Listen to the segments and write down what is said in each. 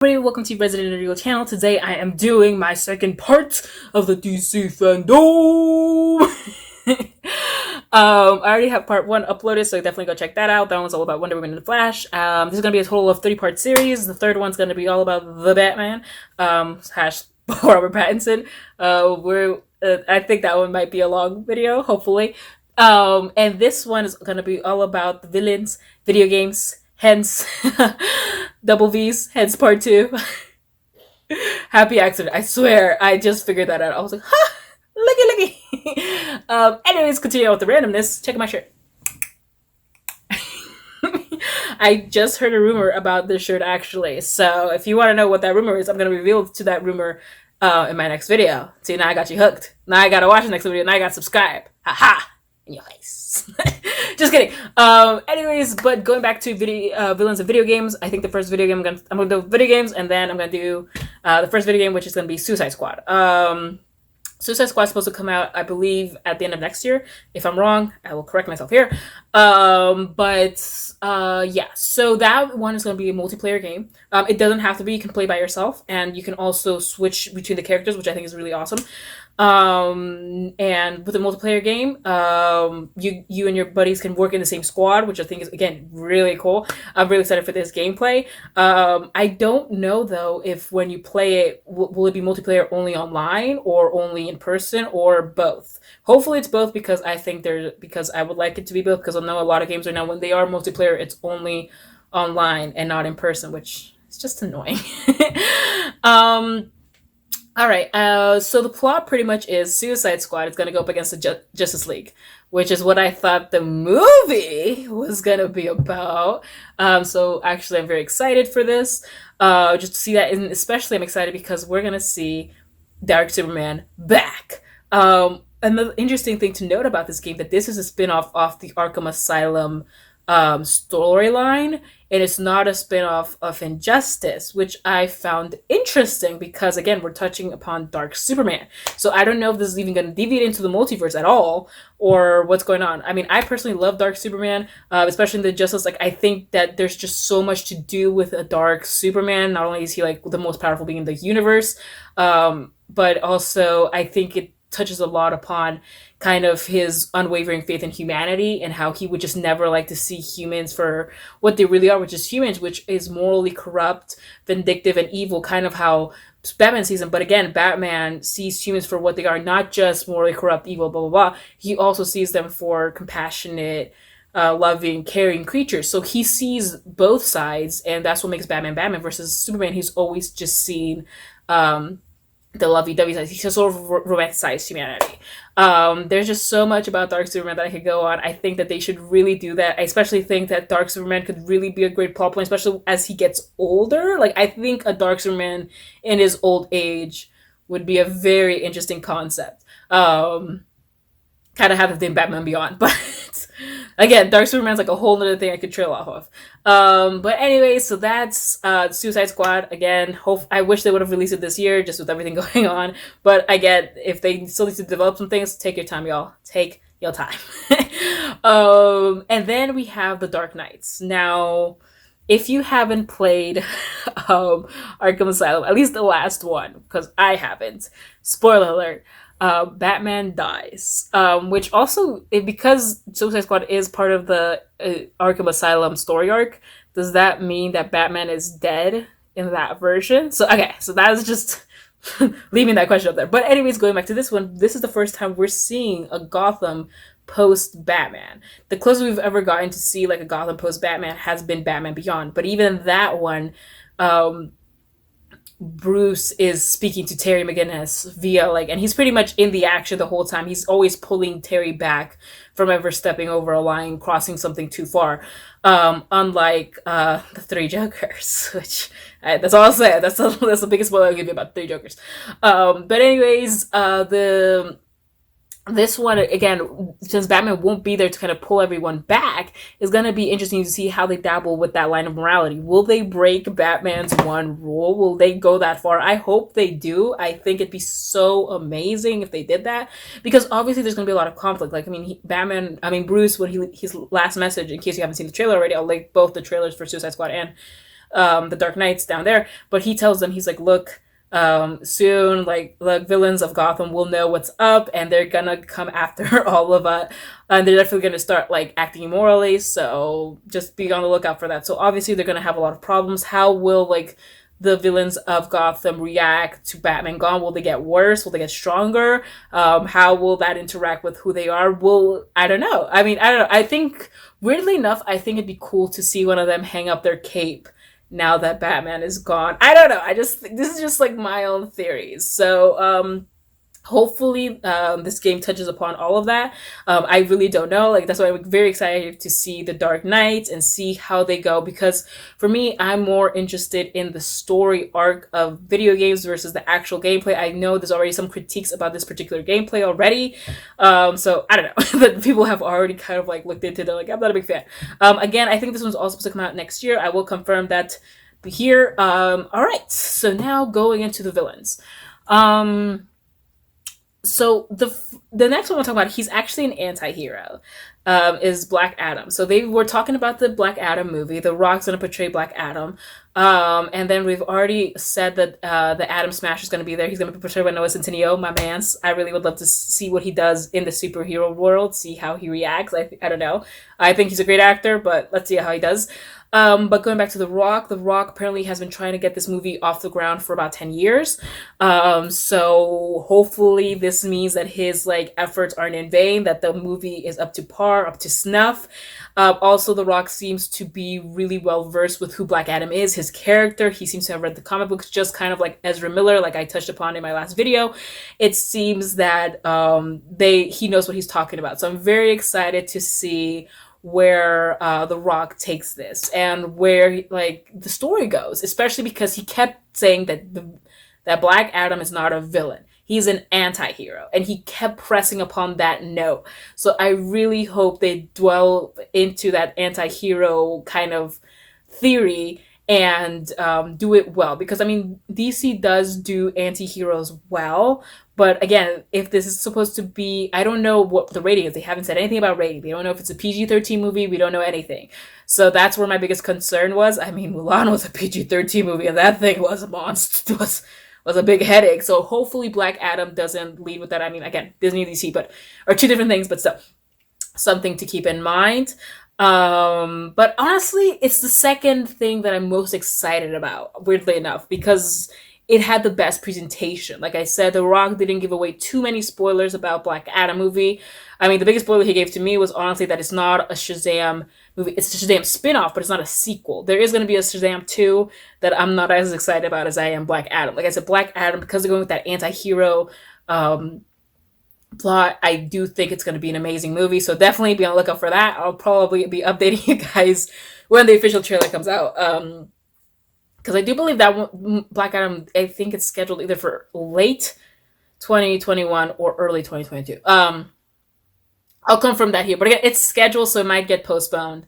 Everybody, welcome to Resident Evil channel. Today I am doing my second part of the DC Fandome. I already have part 1 uploaded, so definitely go check that out. That one's all about Wonder Woman and the Flash. This is going to be a total of 3-part series. The third one's going to be all about the Batman, hash Robert Pattinson. I think that one might be a long video, hopefully. And this one is going to be all about the villains, video games, hence double V's, hence part 2. Happy accident. I swear, I just figured that out. I was like, ha! Looky. Anyways, continue with the randomness. Check out my shirt. I just heard a rumor about this shirt, actually. So if you want to know what that rumor is, I'm going to reveal to that rumor in my next video. See, now I got you hooked. Now I got to watch the next video. Now I got to subscribe. Ha-ha! In your face. Just kidding. Anyways, but going back to villains of video games, I think the first video game I'm gonna do video games, and then I'm gonna do the first video game, which is gonna be Suicide Squad. Suicide Squad is supposed to come out, I believe, at the end of next year. If I'm wrong, I will correct myself here. Yeah, so that one is going to be a multiplayer game. It doesn't have to be. You can play by yourself, and you can also switch between the characters, which I think is really awesome. And with a multiplayer game, you and your buddies can work in the same squad, which I think is, again, really cool. I'm really excited for this gameplay. I don't know, though, if when you play it, will it be multiplayer only online or only in person or both? Hopefully it's both, because because I would like it to be both, because I know a lot of games right now, when they are multiplayer, it's only online and not in person, which is just annoying. All right, so the plot pretty much is Suicide Squad is going to go up against the Justice League, which is what I thought the movie was going to be about. So actually, I'm very excited for this, just to see that. And especially, I'm excited because we're going to see Dark Superman back. Another interesting thing to note about this game, that this is a spin-off of the Arkham Asylum storyline, and it's not a spin-off of Injustice, which I found interesting because, again, we're touching upon Dark Superman. So I don't know if this is even going to deviate into the multiverse at all, or what's going on. I mean, I personally love Dark Superman, especially in the Justice. Like, I think that there's just so much to do with a Dark Superman. Not only is he, like, the most powerful being in the universe, but also I think it touches a lot upon kind of his unwavering faith in humanity, and how he would just never like to see humans for what they really are, which is humans, which is morally corrupt, vindictive, and evil, kind of how Batman sees them. But again, Batman sees humans for what they are, not just morally corrupt, evil, blah, blah, blah. He also sees them for compassionate, loving, caring creatures. So he sees both sides, and that's what makes Batman Batman, versus Superman. He's always just seen the lovey-dovey side. He's just sort of romanticized humanity. There's just so much about Dark Superman that I could go on. I think that they should really do that. I especially think that Dark Superman could really be a great plot point, especially as he gets older. Like, I think a Dark Superman in his old age would be a very interesting concept. Kind of have the thing Batman Beyond, but again, Dark Superman's like a whole other thing I could trail off of. But anyway, so that's Suicide Squad. Again, I wish they would have released it this year, just with everything going on. But I get, if they still need to develop some things, take your time, y'all. Take your time. And then we have the Dark Knights. Now, if you haven't played Arkham Asylum, at least the last one, because I haven't, spoiler alert, Batman dies, which also, because Suicide Squad is part of the Arkham Asylum story arc, does that mean that Batman is dead in that version? So, okay, so that is just leaving that question up there. But anyways, going back to this one, this is the first time we're seeing a Gotham post-Batman. The closest we've ever gotten to see like a Gotham post-Batman has been Batman Beyond. But even that one, Bruce is speaking to Terry McGinnis via, like, and he's pretty much in the action the whole time. He's always pulling Terry back from ever stepping over a line, crossing something too far. Unlike the Three Jokers, which that's all I'll say. That's the biggest spoiler I'll give you about Three Jokers. But anyways, this one, again, since Batman won't be there to kind of pull everyone back, is going to be interesting to see how they dabble with that line of morality. Will they break Batman's one rule? Will they go that far? I hope they do. I think it'd be so amazing if they did that, because obviously there's going to be a lot of conflict. Like, I mean, Bruce, when his last message, in case you haven't seen the trailer already, I'll link both the trailers for Suicide Squad and the Dark Knights down there. But he tells them, he's like, look, soon, like, the villains of Gotham will know what's up, and they're gonna come after all of us, and they're definitely gonna start like acting immorally. So just be on the lookout for that. So obviously they're gonna have a lot of problems. How will like the villains of Gotham react to Batman gone? Will they get worse? Will they get stronger? How will that interact with who they are? I don't know. I mean, I don't know. I think, weirdly enough, I think it'd be cool to see one of them hang up their cape now that Batman is gone. I don't know. I just think this is just like my own theories. So, hopefully this game touches upon all of that. I really don't know, like, that's why I'm very excited to see the Dark Knights and see how they go, because for me, I'm more interested in the story arc of video games versus the actual gameplay. I know there's already some critiques about this particular gameplay already, so I don't know. But people have already kind of like looked into it. They're like, I'm not a big fan. Again, I think this one's also supposed to come out next year. I will confirm that here. All right, so now going into the villains. So the next one we'll talk about, he's actually an anti-hero, is Black Adam. So they were talking about the Black Adam movie. The Rock's going to portray Black Adam. And then we've already said that the Atom Smash is going to be there. He's going to be portrayed by Noah Centineo, my man's. I really would love to see what he does in the superhero world, see how he reacts. I don't know. I think he's a great actor, but let's see how he does. But going back to The Rock apparently has been trying to get this movie off the ground for about 10 years. So hopefully this means that his like efforts aren't in vain, that the movie is up to par, up to snuff. Also, The Rock seems to be really well versed with who Black Adam is, his character. He seems to have read the comic books, just kind of like Ezra Miller, like I touched upon in my last video. It seems that he knows what he's talking about. So I'm very excited to see where The Rock takes this and where like the story goes, especially because he kept saying that Black Adam is not a villain. He's an anti-hero, and he kept pressing upon that note. So I really hope they dwell into that anti-hero kind of theory and do it well, because I mean, DC does do anti-heroes well, but again, if this is supposed to be, I don't know what the rating is. They haven't said anything about rating. They don't know if it's a PG-13 movie. We don't know anything. So that's where my biggest concern was. I mean, Mulan was a PG-13 movie, and that thing was a monster. Was a big headache. So hopefully Black Adam doesn't lead with that. I mean, again, Disney and DC, but are two different things, but still something to keep in mind. But honestly, it's the second thing that I'm most excited about, weirdly enough, because it had the best presentation. Like I said, The Rock didn't give away too many spoilers about Black Adam movie. I mean, the biggest spoiler he gave to me was honestly that it's not a Shazam movie. It's a Shazam spin-off, but it's not a sequel. There is going to be a Shazam 2 that I'm not as excited about as I am Black Adam. Like I said, Black Adam, because they're going with that anti-hero plot, I do think it's going to be an amazing movie. So definitely be on the lookout for that. I'll probably be updating you guys when the official trailer comes out. Because I do believe that one, Black Adam, I think it's scheduled either for late 2021 or early 2022. I'll confirm that here. But again, it's scheduled, so it might get postponed.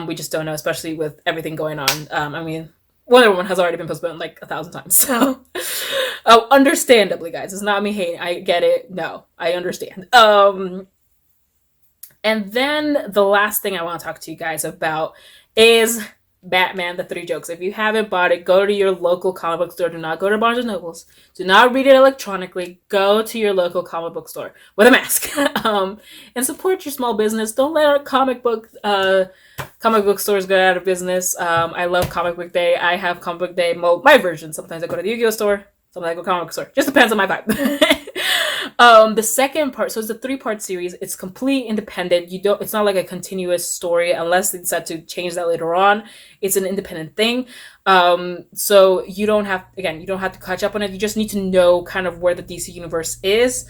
We just don't know, especially with everything going on. I mean, Wonder Woman has already been postponed like 1,000 times. So, understandably, guys. It's not me hating. I get it. No, I understand. And then the last thing I want to talk to you guys about is Batman, The Three Jokes. If you haven't bought it, go to your local comic book store. Do not go to Barnes & Nobles. Do not read it electronically. Go to your local comic book store with a mask. And support your small business. Don't let our comic book stores go out of business. I love Comic Book Day. I have Comic Book Day, my version. Sometimes I go to the Yu-Gi-Oh store. Sometimes I go to comic book store. Just depends on my vibe. The second part, so it's a 3-part series. It's completely independent. It's not like a continuous story unless they decide to change that later on. It's an independent thing. So you don't have to catch up on it. You just need to know kind of where the DC universe is.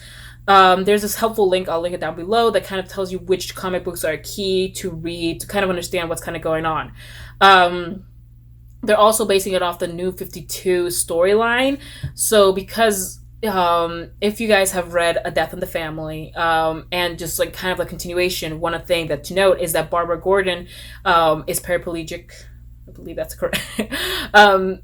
There's this helpful link, I'll link it down below, that kind of tells you which comic books are key to read to kind of understand what's kind of going on. They're also basing it off the New 52 storyline. So because if you guys have read A Death in the Family, and just like kind of a continuation, one thing that to note is that Barbara Gordon is paraplegic. I believe that's correct.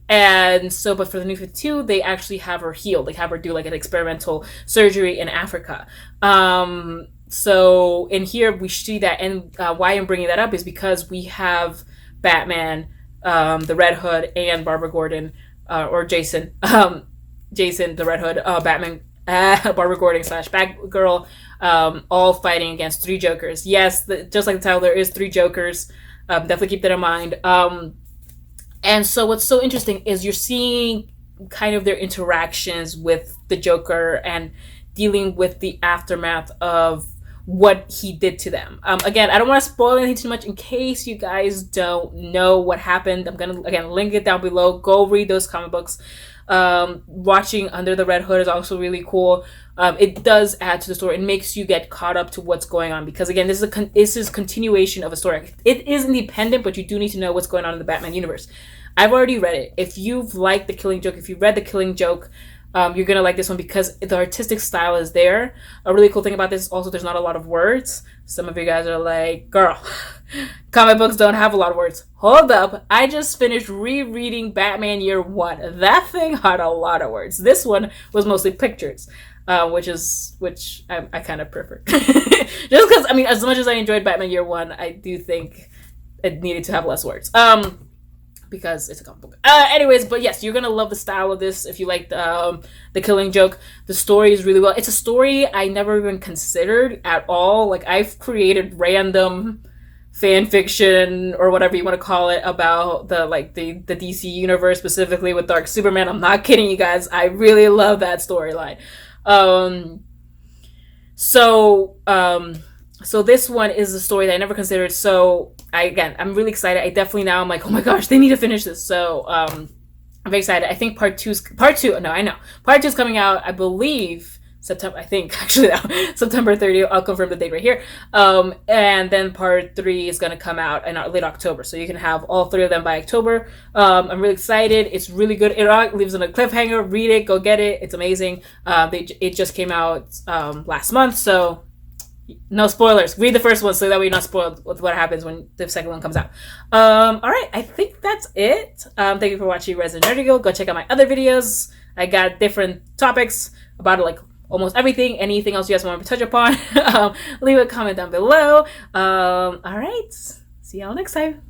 And so, but for the New 52, they actually have her healed. They have her do like an experimental surgery in Africa. So in here we see that, and why I'm bringing that up is because we have Batman the Red Hood and Barbara Gordon, or Jason, Jason the Red Hood, Batman, Barbara Gordon slash Batgirl, all fighting against three Jokers. Yes, just like the title, there is three Jokers. Definitely keep that in mind. And so what's so interesting is you're seeing kind of their interactions with the Joker and dealing with the aftermath of what he did to them. Again, I don't want to spoil anything too much in case you guys don't know what happened. I'm gonna again link it down below. Go read those comic books. Watching Under the Red Hood is also really cool. It does add to the story. It makes you get caught up to what's going on because again, this is continuation of a story. It is independent, but you do need to know what's going on in the Batman universe. I've already read it. If you've liked The Killing Joke, if you've read The Killing Joke, you're gonna like this one because the artistic style is there. A really cool thing about this is also there's not a lot of words. Some of you guys are like, girl, comic books don't have a lot of words. Hold up. I just finished rereading Batman Year One. That thing had a lot of words. This one was mostly pictures, which I kind of prefer. Just because, I mean, as much as I enjoyed Batman Year One, I do think it needed to have less words. Because it's a comic book. Anyways, but yes, you're gonna love the style of this if you like the Killing Joke. The story is really well. It's a story I never even considered at all. Like I've created random fan fiction or whatever you want to call it about the DC universe, specifically with Dark Superman. I'm not kidding you guys. I really love that storyline. So this one is a story that I never considered. So I'm really excited. I definitely now I'm like, oh my gosh, they need to finish this. So I'm very excited. I think part two is coming out, I believe September. I think actually now, September 30th. I'll confirm the date right here. And then part 3 is gonna come out in late October. So you can have all 3 of them by October. I'm really excited. It's really good. It leaves on a cliffhanger. Read it. Go get it. It's amazing. It just came out last month. So no spoilers. Read the first one so that way you're not spoiled with what happens when the second one comes out. All right, I think that's it. Thank you for watching Resident Nerdy. Go check out my other videos. I got different topics about like almost everything. Anything else you guys want me to touch upon, leave a comment down below. All right, see y'all next time.